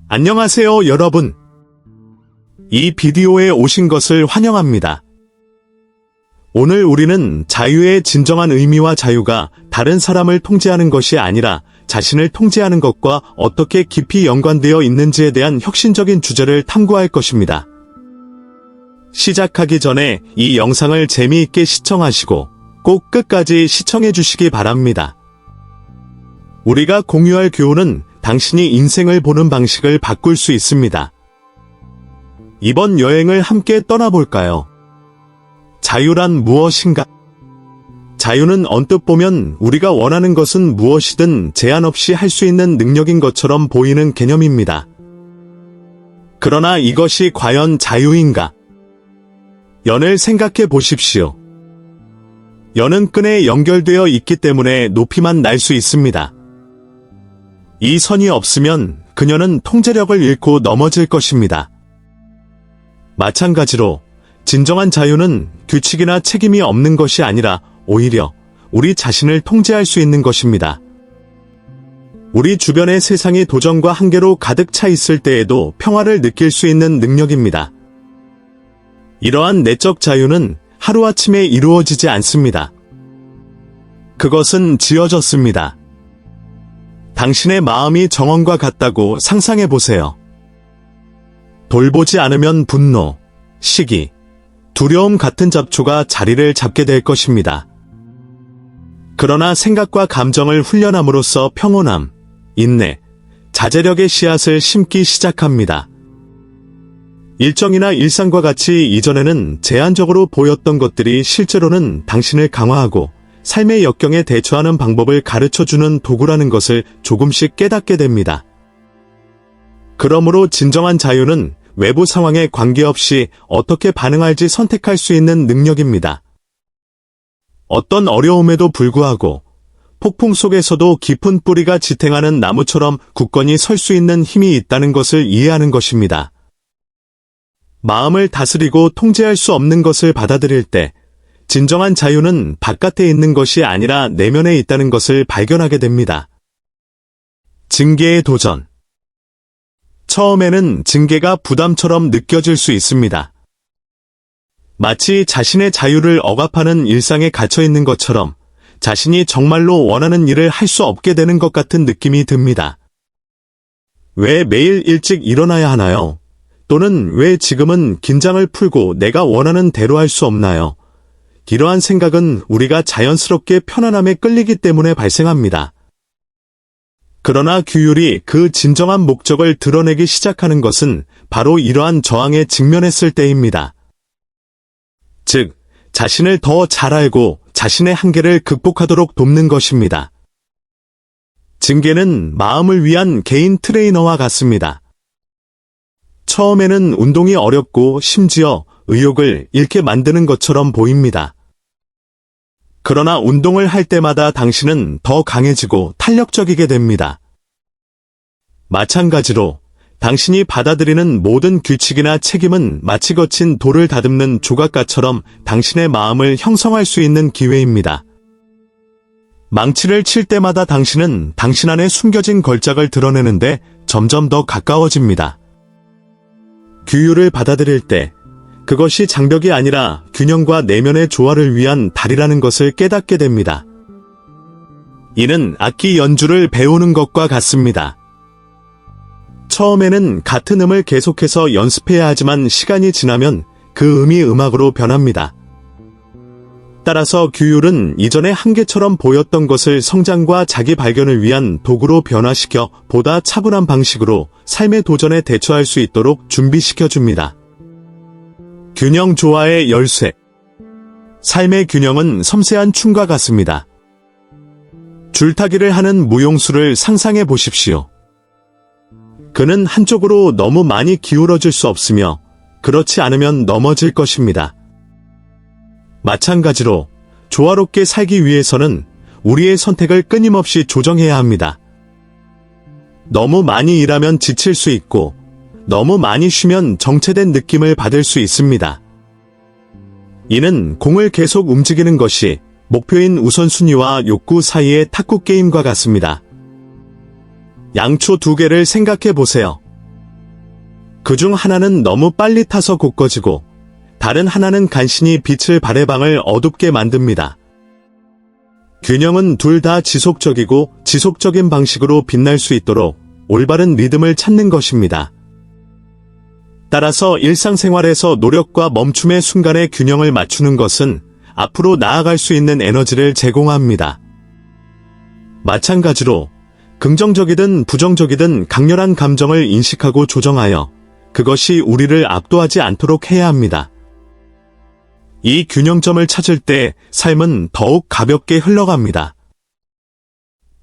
안녕하세요, 여러분. 이 비디오에 오신 것을 환영합니다. 오늘 우리는 자유의 진정한 의미와 자유가 다른 사람을 통제하는 것이 아니라 자신을 통제하는 것과 어떻게 깊이 연관되어 있는지에 대한 혁신적인 주제를 탐구할 것입니다. 시작하기 전에 이 영상을 재미있게 시청하시고 꼭 끝까지 시청해 주시기 바랍니다. 우리가 공유할 교훈은 당신이 인생을 보는 방식을 바꿀 수 있습니다. 이번 여행을 함께 떠나볼까요? 자유란 무엇인가? 자유는 언뜻 보면 우리가 원하는 것은 무엇이든 제한 없이 할 수 있는 능력인 것처럼 보이는 개념입니다. 그러나 이것이 과연 자유인가? 연을 생각해 보십시오. 연은 끈에 연결되어 있기 때문에 높이만 날 수 있습니다. 이 선이 없으면 그녀는 통제력을 잃고 넘어질 것입니다. 마찬가지로 진정한 자유는 규칙이나 책임이 없는 것이 아니라 오히려 우리 자신을 통제할 수 있는 것입니다. 우리 주변의 세상이 도전과 한계로 가득 차 있을 때에도 평화를 느낄 수 있는 능력입니다. 이러한 내적 자유는 하루아침에 이루어지지 않습니다. 그것은 지어졌습니다. 당신의 마음이 정원과 같다고 상상해 보세요. 돌보지 않으면 분노, 시기, 두려움 같은 잡초가 자리를 잡게 될 것입니다. 그러나 생각과 감정을 훈련함으로써 평온함, 인내, 자제력의 씨앗을 심기 시작합니다. 일정이나 일상과 같이 이전에는 제한적으로 보였던 것들이 실제로는 당신을 강화하고 삶의 역경에 대처하는 방법을 가르쳐주는 도구라는 것을 조금씩 깨닫게 됩니다. 그러므로 진정한 자유는 외부 상황에 관계없이 어떻게 반응할지 선택할 수 있는 능력입니다. 어떤 어려움에도 불구하고 폭풍 속에서도 깊은 뿌리가 지탱하는 나무처럼 굳건히 설 수 있는 힘이 있다는 것을 이해하는 것입니다. 마음을 다스리고 통제할 수 없는 것을 받아들일 때 진정한 자유는 바깥에 있는 것이 아니라 내면에 있다는 것을 발견하게 됩니다. 징계의 도전. 처음에는 징계가 부담처럼 느껴질 수 있습니다. 마치 자신의 자유를 억압하는 일상에 갇혀 있는 것처럼 자신이 정말로 원하는 일을 할 수 없게 되는 것 같은 느낌이 듭니다. 왜 매일 일찍 일어나야 하나요? 또는 왜 지금은 긴장을 풀고 내가 원하는 대로 할 수 없나요? 이러한 생각은 우리가 자연스럽게 편안함에 끌리기 때문에 발생합니다. 그러나 규율이 그 진정한 목적을 드러내기 시작하는 것은 바로 이러한 저항에 직면했을 때입니다. 즉, 자신을 더 잘 알고 자신의 한계를 극복하도록 돕는 것입니다. 징계는 마음을 위한 개인 트레이너와 같습니다. 처음에는 운동이 어렵고 심지어 의욕을 잃게 만드는 것처럼 보입니다. 그러나 운동을 할 때마다 당신은 더 강해지고 탄력적이게 됩니다. 마찬가지로 당신이 받아들이는 모든 규칙이나 책임은 마치 거친 돌을 다듬는 조각가처럼 당신의 마음을 형성할 수 있는 기회입니다. 망치를 칠 때마다 당신은 당신 안에 숨겨진 걸작을 드러내는데 점점 더 가까워집니다. 규율을 받아들일 때 그것이 장벽이 아니라 균형과 내면의 조화를 위한 다리라는 것을 깨닫게 됩니다. 이는 악기 연주를 배우는 것과 같습니다. 처음에는 같은 음을 계속해서 연습해야 하지만 시간이 지나면 그 음이 음악으로 변합니다. 따라서 규율은 이전의 한계처럼 보였던 것을 성장과 자기 발견을 위한 도구로 변화시켜 보다 차분한 방식으로 삶의 도전에 대처할 수 있도록 준비시켜줍니다. 균형 조화의 열쇠. 삶의 균형은 섬세한 춤과 같습니다. 줄타기를 하는 무용수를 상상해 보십시오. 그는 한쪽으로 너무 많이 기울어질 수 없으며 그렇지 않으면 넘어질 것입니다. 마찬가지로 조화롭게 살기 위해서는 우리의 선택을 끊임없이 조정해야 합니다. 너무 많이 일하면 지칠 수 있고 너무 많이 쉬면 정체된 느낌을 받을 수 있습니다. 이는 공을 계속 움직이는 것이 목표인 우선순위와 욕구 사이의 탁구 게임과 같습니다. 양초 두 개를 생각해 보세요. 그중 하나는 너무 빨리 타서 굳어지고 다른 하나는 간신히 빛을 발의 방을 어둡게 만듭니다. 균형은 둘 다 지속적이고 지속적인 방식으로 빛날 수 있도록 올바른 리듬을 찾는 것입니다. 따라서 일상생활에서 노력과 멈춤의 순간에 균형을 맞추는 것은 앞으로 나아갈 수 있는 에너지를 제공합니다. 마찬가지로 긍정적이든 부정적이든 강렬한 감정을 인식하고 조정하여 그것이 우리를 압도하지 않도록 해야 합니다. 이 균형점을 찾을 때 삶은 더욱 가볍게 흘러갑니다.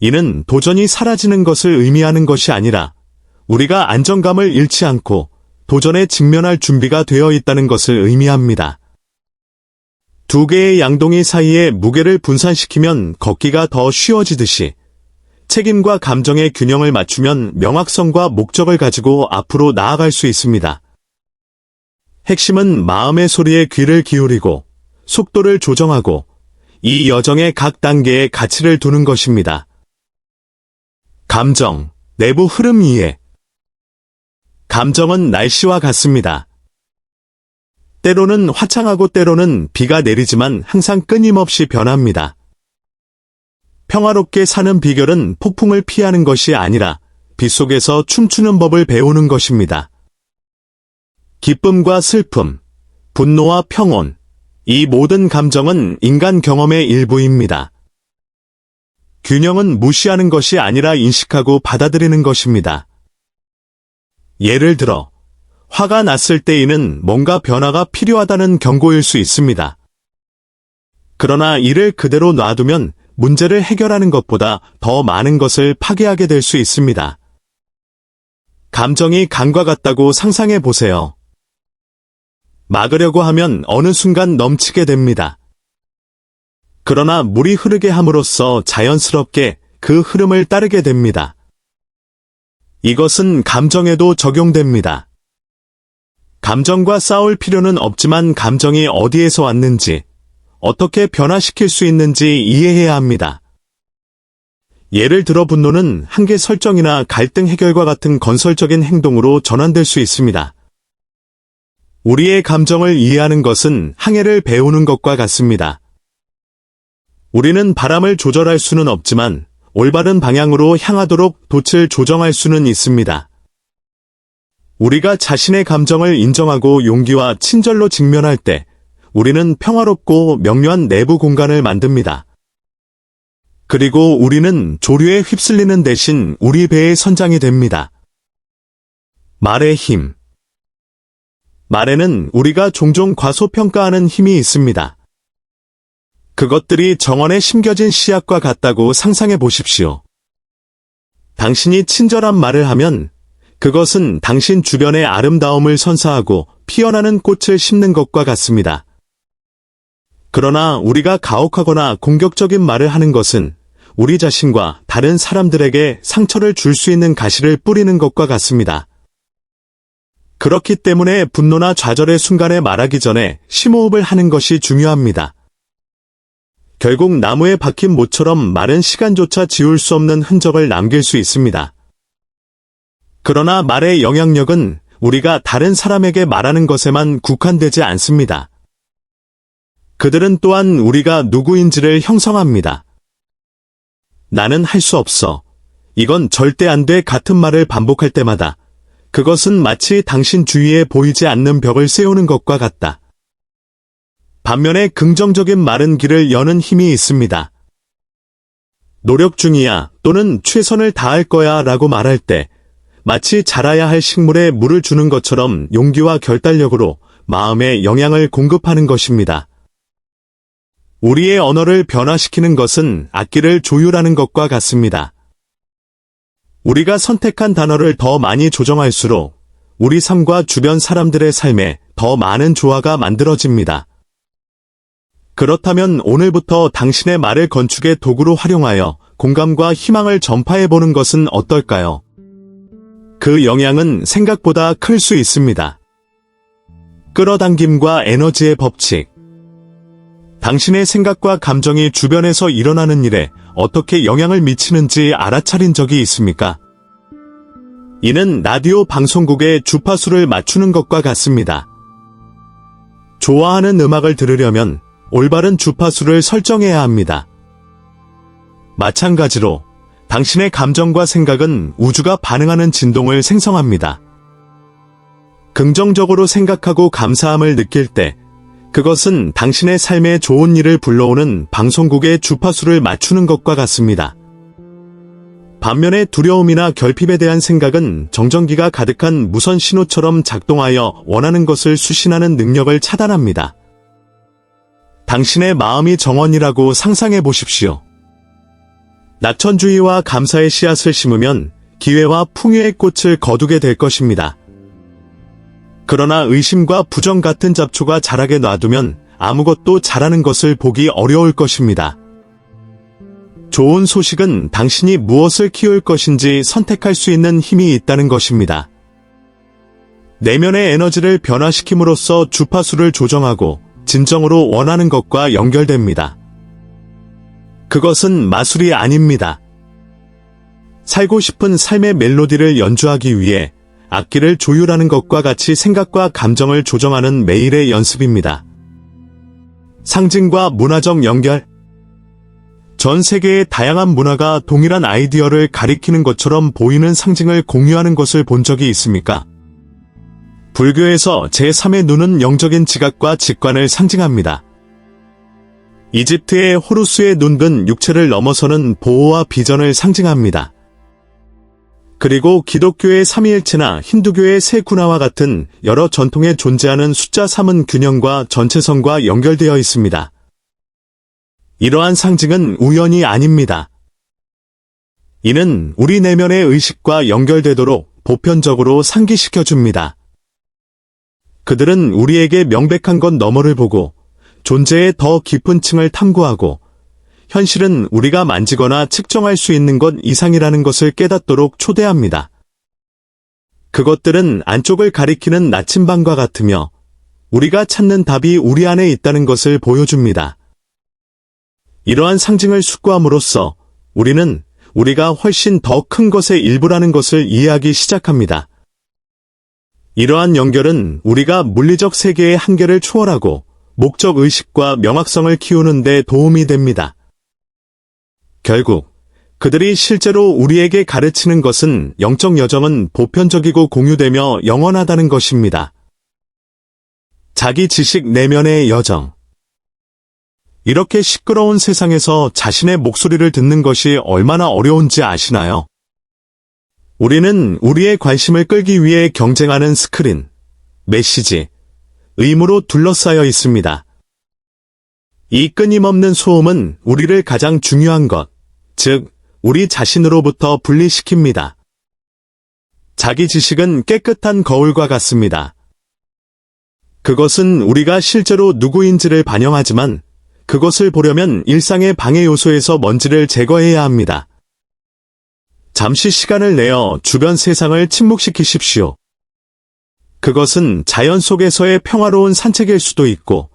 이는 도전이 사라지는 것을 의미하는 것이 아니라 우리가 안정감을 잃지 않고 도전에 직면할 준비가 되어 있다는 것을 의미합니다. 두 개의 양동이 사이에 무게를 분산시키면 걷기가 더 쉬워지듯이 책임과 감정의 균형을 맞추면 명확성과 목적을 가지고 앞으로 나아갈 수 있습니다. 핵심은 마음의 소리에 귀를 기울이고 속도를 조정하고 이 여정의 각 단계에 가치를 두는 것입니다. 감정, 내부 흐름 이해. 감정은 날씨와 같습니다. 때로는 화창하고 때로는 비가 내리지만 항상 끊임없이 변합니다. 평화롭게 사는 비결은 폭풍을 피하는 것이 아니라 빗속에서 춤추는 법을 배우는 것입니다. 기쁨과 슬픔, 분노와 평온, 이 모든 감정은 인간 경험의 일부입니다. 균형은 무시하는 것이 아니라 인식하고 받아들이는 것입니다. 예를 들어, 화가 났을 때에는 뭔가 변화가 필요하다는 경고일 수 있습니다. 그러나 이를 그대로 놔두면 문제를 해결하는 것보다 더 많은 것을 파괴하게 될 수 있습니다. 감정이 강과 같다고 상상해 보세요. 막으려고 하면 어느 순간 넘치게 됩니다. 그러나 물이 흐르게 함으로써 자연스럽게 그 흐름을 따르게 됩니다. 이것은 감정에도 적용됩니다. 감정과 싸울 필요는 없지만 감정이 어디에서 왔는지, 어떻게 변화시킬 수 있는지 이해해야 합니다. 예를 들어 분노는 한계 설정이나 갈등 해결과 같은 건설적인 행동으로 전환될 수 있습니다. 우리의 감정을 이해하는 것은 항해를 배우는 것과 같습니다. 우리는 바람을 조절할 수는 없지만 올바른 방향으로 향하도록 돛을 조정할 수는 있습니다. 우리가 자신의 감정을 인정하고 용기와 친절로 직면할 때 우리는 평화롭고 명료한 내부 공간을 만듭니다. 그리고 우리는 조류에 휩쓸리는 대신 우리 배의 선장이 됩니다. 말의 힘. 말에는 우리가 종종 과소평가하는 힘이 있습니다. 그것들이 정원에 심겨진 씨앗과 같다고 상상해 보십시오. 당신이 친절한 말을 하면 그것은 당신 주변의 아름다움을 선사하고 피어나는 꽃을 심는 것과 같습니다. 그러나 우리가 가혹하거나 공격적인 말을 하는 것은 우리 자신과 다른 사람들에게 상처를 줄 수 있는 가시를 뿌리는 것과 같습니다. 그렇기 때문에 분노나 좌절의 순간에 말하기 전에 심호흡을 하는 것이 중요합니다. 결국 나무에 박힌 못처럼 마른 시간조차 지울 수 없는 흔적을 남길 수 있습니다. 그러나 말의 영향력은 우리가 다른 사람에게 말하는 것에만 국한되지 않습니다. 그들은 또한 우리가 누구인지를 형성합니다. 나는 할 수 없어. 이건 절대 안 돼 같은 말을 반복할 때마다 그것은 마치 당신 주위에 보이지 않는 벽을 세우는 것과 같다. 반면에 긍정적인 말은 길을 여는 힘이 있습니다. 노력 중이야 또는 최선을 다할 거야 라고 말할 때 마치 자라야 할 식물에 물을 주는 것처럼 용기와 결단력으로 마음에 영향을 공급하는 것입니다. 우리의 언어를 변화시키는 것은 악기를 조율하는 것과 같습니다. 우리가 선택한 단어를 더 많이 조정할수록 우리 삶과 주변 사람들의 삶에 더 많은 조화가 만들어집니다. 그렇다면 오늘부터 당신의 말을 건축의 도구로 활용하여 공감과 희망을 전파해보는 것은 어떨까요? 그 영향은 생각보다 클 수 있습니다. 끌어당김과 에너지의 법칙. 당신의 생각과 감정이 주변에서 일어나는 일에 어떻게 영향을 미치는지 알아차린 적이 있습니까? 이는 라디오 방송국의 주파수를 맞추는 것과 같습니다. 좋아하는 음악을 들으려면 올바른 주파수를 설정해야 합니다. 마찬가지로 당신의 감정과 생각은 우주가 반응하는 진동을 생성합니다. 긍정적으로 생각하고 감사함을 느낄 때 그것은 당신의 삶에 좋은 일을 불러오는 방송국의 주파수를 맞추는 것과 같습니다. 반면에 두려움이나 결핍에 대한 생각은 정전기가 가득한 무선 신호처럼 작동하여 원하는 것을 수신하는 능력을 차단합니다. 당신의 마음이 정원이라고 상상해 보십시오. 낙천주의와 감사의 씨앗을 심으면 기회와 풍요의 꽃을 거두게 될 것입니다. 그러나 의심과 부정 같은 잡초가 자라게 놔두면 아무것도 자라는 것을 보기 어려울 것입니다. 좋은 소식은 당신이 무엇을 키울 것인지 선택할 수 있는 힘이 있다는 것입니다. 내면의 에너지를 변화시킴으로써 주파수를 조정하고 진정으로 원하는 것과 연결됩니다. 그것은 마술이 아닙니다. 살고 싶은 삶의 멜로디를 연주하기 위해 악기를 조율하는 것과 같이 생각과 감정을 조정하는 매일의 연습입니다. 상징과 문화적 연결. 전 세계의 다양한 문화가 동일한 아이디어를 가리키는 것처럼 보이는 상징을 공유하는 것을 본 적이 있습니까? 불교에서 제3의 눈은 영적인 지각과 직관을 상징합니다. 이집트의 호루스의 눈은 육체를 넘어서는 보호와 비전을 상징합니다. 그리고 기독교의 삼위일체나 힌두교의 세 군화와 같은 여러 전통에 존재하는 숫자 3은 균형과 전체성과 연결되어 있습니다. 이러한 상징은 우연이 아닙니다. 이는 우리 내면의 의식과 연결되도록 보편적으로 상기시켜줍니다. 그들은 우리에게 명백한 것 너머를 보고 존재의 더 깊은 층을 탐구하고 현실은 우리가 만지거나 측정할 수 있는 것 이상이라는 것을 깨닫도록 초대합니다. 그것들은 안쪽을 가리키는 나침반과 같으며 우리가 찾는 답이 우리 안에 있다는 것을 보여줍니다. 이러한 상징을 숙고함으로써 우리는 우리가 훨씬 더 큰 것의 일부라는 것을 이해하기 시작합니다. 이러한 연결은 우리가 물리적 세계의 한계를 초월하고 목적 의식과 명확성을 키우는 데 도움이 됩니다. 결국 그들이 실제로 우리에게 가르치는 것은 영적 여정은 보편적이고 공유되며 영원하다는 것입니다. 자기 지식 내면의 여정. 이렇게 시끄러운 세상에서 자신의 목소리를 듣는 것이 얼마나 어려운지 아시나요? 우리는 우리의 관심을 끌기 위해 경쟁하는 스크린, 메시지, 의무로 둘러싸여 있습니다. 이 끊임없는 소음은 우리를 가장 중요한 것, 즉 우리 자신으로부터 분리시킵니다. 자기 지식은 깨끗한 거울과 같습니다. 그것은 우리가 실제로 누구인지를 반영하지만 그것을 보려면 일상의 방해 요소에서 먼지를 제거해야 합니다. 잠시 시간을 내어 주변 세상을 침묵시키십시오. 그것은 자연 속에서의 평화로운 산책일 수도 있고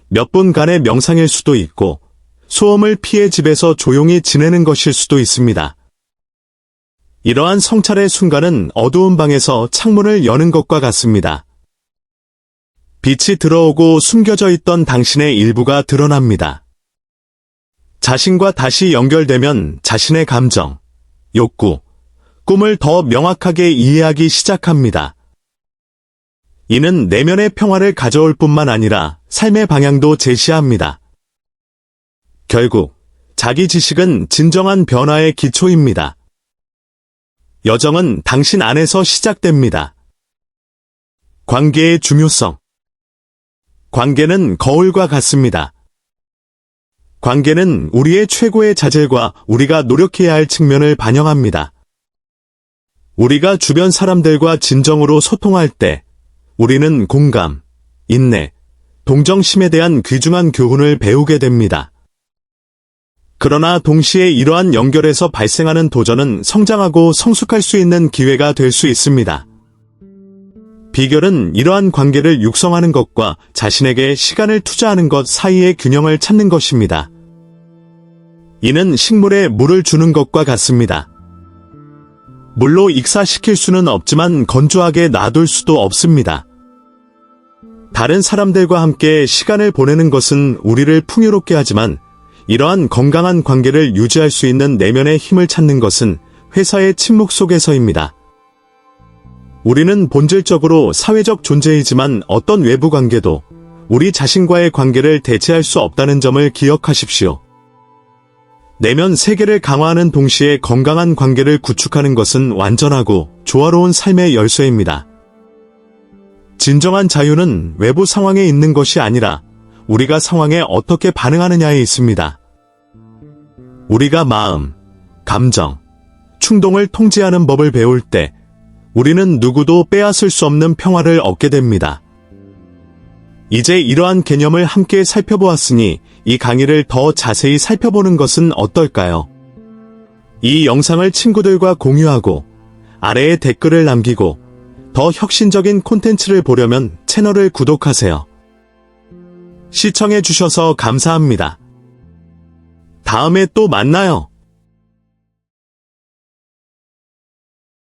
몇 분간의 명상일 수도 있고 소음을 피해 집에서 조용히 지내는 것일 수도 있습니다. 이러한 성찰의 순간은 어두운 방에서 창문을 여는 것과 같습니다. 빛이 들어오고 숨겨져 있던 당신의 일부가 드러납니다. 자신과 다시 연결되면 자신의 감정, 욕구, 꿈을 더 명확하게 이해하기 시작합니다. 이는 내면의 평화를 가져올 뿐만 아니라 삶의 방향도 제시합니다. 결국 자기 지식은 진정한 변화의 기초입니다. 여정은 당신 안에서 시작됩니다. 관계의 중요성. 관계는 거울과 같습니다. 관계는 우리의 최고의 자질과 우리가 노력해야 할 측면을 반영합니다. 우리가 주변 사람들과 진정으로 소통할 때 우리는 공감, 인내, 동정심에 대한 귀중한 교훈을 배우게 됩니다. 그러나 동시에 이러한 연결에서 발생하는 도전은 성장하고 성숙할 수 있는 기회가 될 수 있습니다. 비결은 이러한 관계를 육성하는 것과 자신에게 시간을 투자하는 것 사이의 균형을 찾는 것입니다. 이는 식물에 물을 주는 것과 같습니다. 물로 익사시킬 수는 없지만 건조하게 놔둘 수도 없습니다. 다른 사람들과 함께 시간을 보내는 것은 우리를 풍요롭게 하지만 이러한 건강한 관계를 유지할 수 있는 내면의 힘을 찾는 것은 회사의 침묵 속에서입니다. 우리는 본질적으로 사회적 존재이지만 어떤 외부 관계도 우리 자신과의 관계를 대체할 수 없다는 점을 기억하십시오. 내면 세계를 강화하는 동시에 건강한 관계를 구축하는 것은 완전하고 조화로운 삶의 열쇠입니다. 진정한 자유는 외부 상황에 있는 것이 아니라 우리가 상황에 어떻게 반응하느냐에 있습니다. 우리가 마음, 감정, 충동을 통제하는 법을 배울 때 우리는 누구도 빼앗을 수 없는 평화를 얻게 됩니다. 이제 이러한 개념을 함께 살펴보았으니 이 강의를 더 자세히 살펴보는 것은 어떨까요? 이 영상을 친구들과 공유하고 아래에 댓글을 남기고 더 혁신적인 콘텐츠를 보려면 채널을 구독하세요. 시청해주셔서 감사합니다. 다음에 또 만나요.